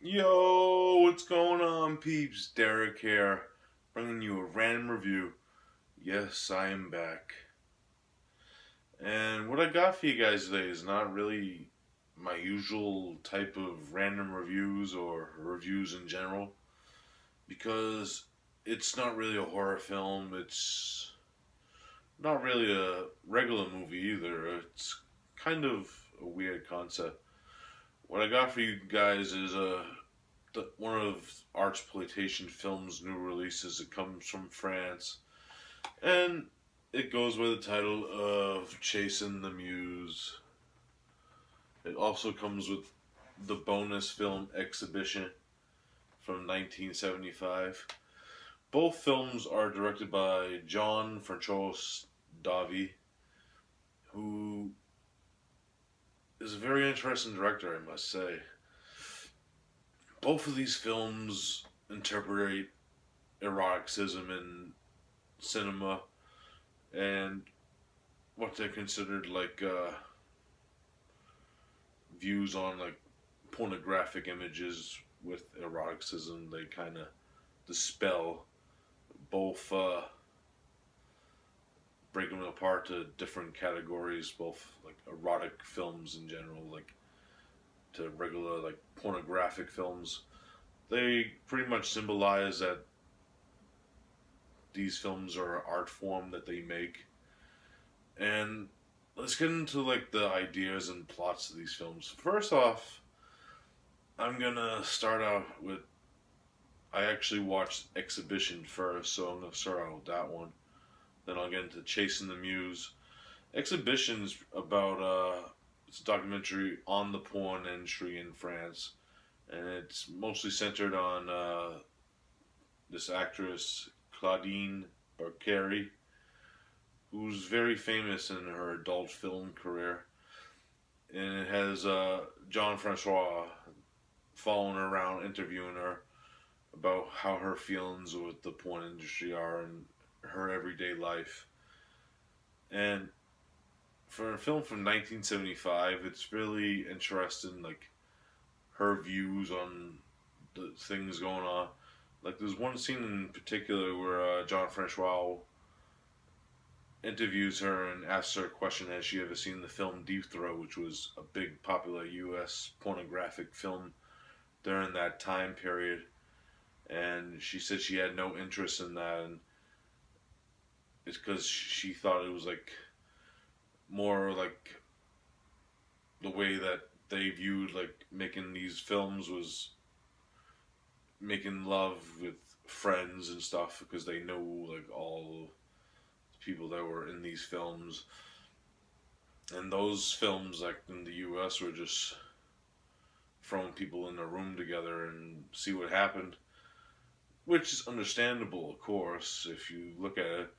Yo, what's going on, peeps? Derek here, bringing you a random review. Yes, I am back. And what I got for you guys today is not really my usual type of random reviews or reviews in general, because it's not really a horror film. It's not really a regular movie either. It's kind of a weird concept. What I got for you guys is one of Artsploitation Films' new releases. It comes from France, and it goes by the title of Chasing the Muse. It also comes with the bonus film Exhibition from 1975. Both films are directed by Jean-Fracois, who is a very interesting director, I must say. Both of these films interpret eroticism in cinema and what they're considered like views on like pornographic images with eroticism. They kind of dispel both, break them apart to different categories, both like erotic films in general, like to regular like pornographic films. They pretty much symbolize that these films are an art form that they make. And let's get into like the ideas and plots of these films. First off, I'm gonna start out with I actually watched Exhibition first, so I'm gonna start out with that one. Then I'll get into Chasing the Muse. Exhibition's about it's a documentary on the porn industry in France, and it's mostly centered on this actress Claudine Barcari, who's very famous in her adult film career, and it has Jean-Fracois following her around, interviewing her about how her feelings with the porn industry are and her everyday life. And for a film from 1975, it's really interesting, like her views on the things going on. Like there's one scene in particular where Jean-Fracois interviews her and asks her a question: has she ever seen the film Deep Throat, which was a big popular U.S. pornographic film during that time period? And she said she had no interest in that, and it's because she thought it was like more like the way that they viewed like making these films was making love with friends and stuff, because they know like all the people that were in these films. And those films, like in the US, were just throwing people in a room together and see what happened, which is understandable, of course, if you look at it.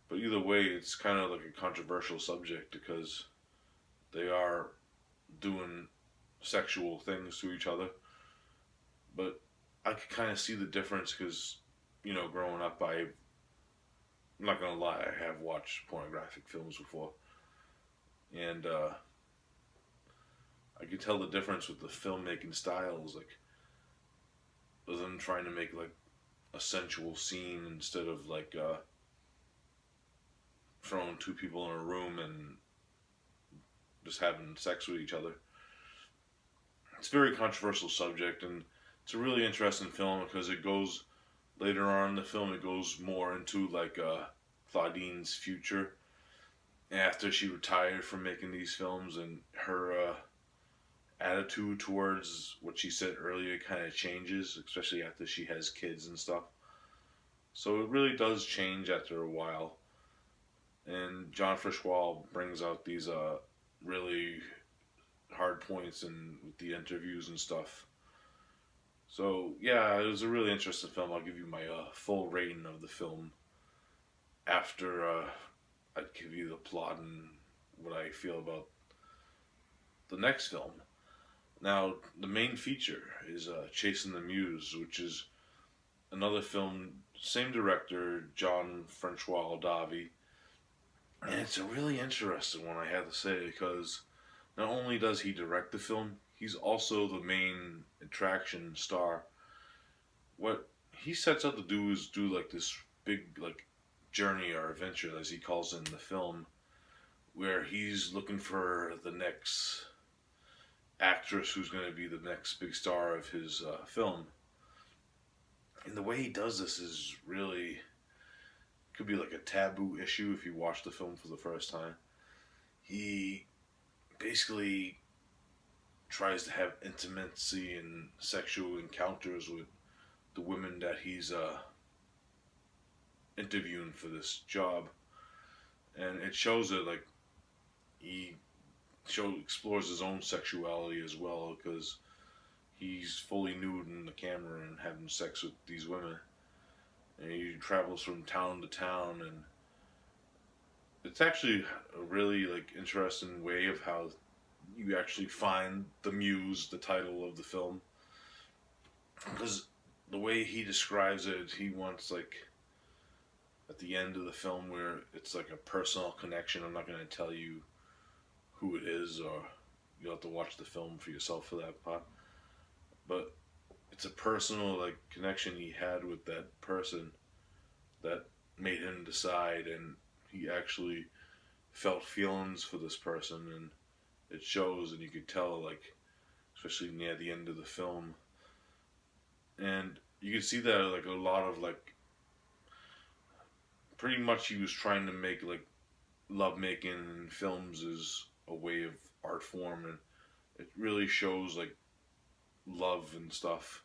But either way, it's kind of like a controversial subject because they are doing sexual things to each other. But I could kind of see the difference because, growing up, I'm not gonna lie, I have watched pornographic films before, and I could tell the difference with the filmmaking styles, like them trying to make like a sensual scene instead of like throwing two people in a room and just having sex with each other. It's a very controversial subject, and it's a really interesting film because it goes later on in the film. It goes more into like Claudine's future after she retired from making these films, and her attitude towards what she said earlier kind of changes, especially after she has kids and stuff. So it really does change after a while. And Jean-Fracois brings out these really hard points in with the interviews and stuff. So yeah, it was a really interesting film. I'll give you my full rating of the film after I'd give you the plot and what I feel about the next film. Now, the main feature is Chasing the Muse, which is another film, same director, Jean-Fracois, and it's a really interesting one, I have to say, because not only does he direct the film, he's also the main attraction star. What he sets out to do is do like this big like journey or adventure, as he calls it in the film, where he's looking for the next actress who's going to be the next big star of his film. And the way he does this is really could be like a taboo issue if you watch the film for the first time. He basically tries to have intimacy and sexual encounters with the women that he's interviewing for this job, and it shows that like he explores his own sexuality as well because he's fully nude in the camera and having sex with these women, and he travels from town to town, and it's actually a really like interesting way of how you actually find the muse, the title of the film, because the way he describes it, he wants like at the end of the film where it's like a personal connection. I'm not going to tell you who it is, or you'll have to watch the film for yourself for that part. But it's a personal like connection he had with that person that made him decide, and he actually felt feelings for this person, and it shows, and you could tell like especially near the end of the film, and you can see that like a lot of like pretty much he was trying to make like love making in films is a way of art form, and it really shows like love and stuff,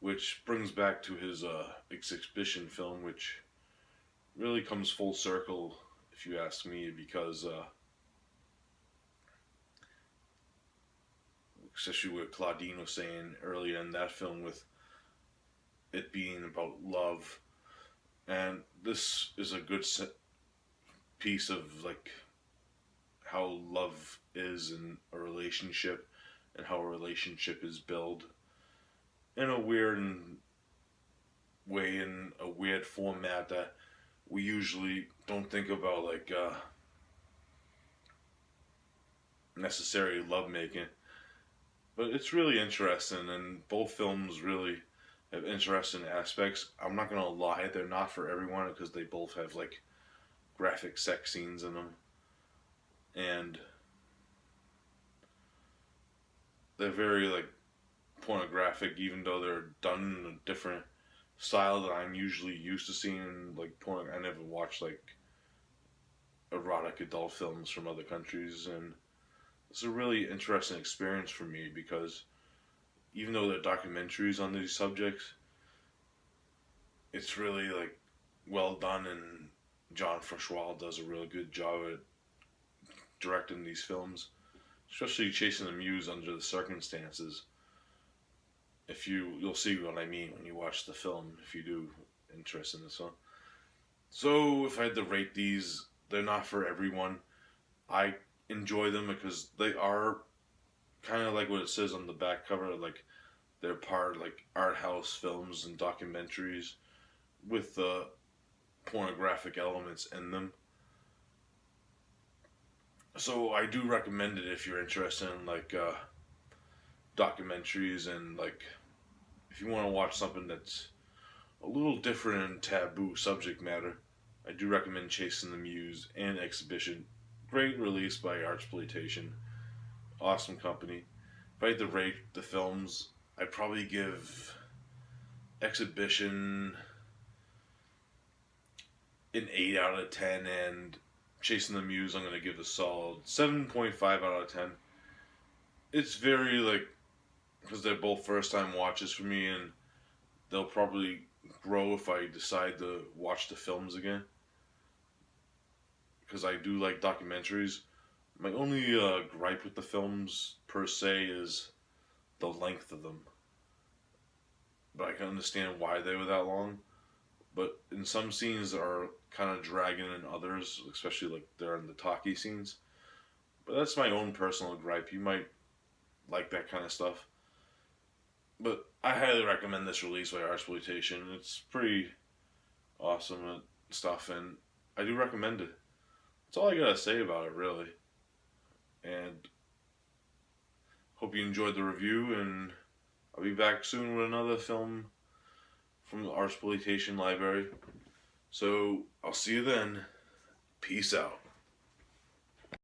which brings back to his exhibition film, which really comes full circle if you ask me, because especially what Claudine was saying earlier in that film with it being about love, and this is a good piece of like how love is in a relationship and how a relationship is built in a weird way, in a weird format that we usually don't think about, like necessary lovemaking. But it's really interesting, and both films really have interesting aspects. I'm not gonna lie, they're not for everyone because they both have like graphic sex scenes in them, and they're very like pornographic, even though they're done in a different style that I'm usually used to seeing. Like porn, I never watched like erotic adult films from other countries, and it's a really interesting experience for me because even though they're documentaries on these subjects, it's really like well done, and Jean-Fracois does a really good job at directing these films, especially Chasing the Muse under the circumstances. If you'll see what I mean when you watch the film, if you do interest in this one. So if I had to rate these, they're not for everyone. I enjoy them because they are kind of like what it says on the back cover, like they're part like art house films and documentaries with pornographic elements in them. So I do recommend it if you're interested in like documentaries, and like if you want to watch something that's a little different in taboo subject matter. I do recommend Chasing the Muse and Exhibition. Great release by Artsploitation. Awesome company. If I had to rate the films, I'd probably give Exhibition an 8 out of 10, and Chasing the Muse I'm going to give a solid 7.5 out of 10. It's very like, because they're both first time watches for me, and they'll probably grow if I decide to watch the films again, because I do like documentaries. My only gripe with the films per se is the length of them, but I can understand why they were that long. But in some scenes are kind of dragging in others, especially like they're in the talkie scenes. But that's my own personal gripe. You might like that kind of stuff. But I highly recommend this release by Artsploitation. It's pretty awesome stuff, and I do recommend it. That's all I gotta say about it, really. And hope you enjoyed the review, and I'll be back soon with another film from the Artsploitation library. So I'll see you then. Peace out.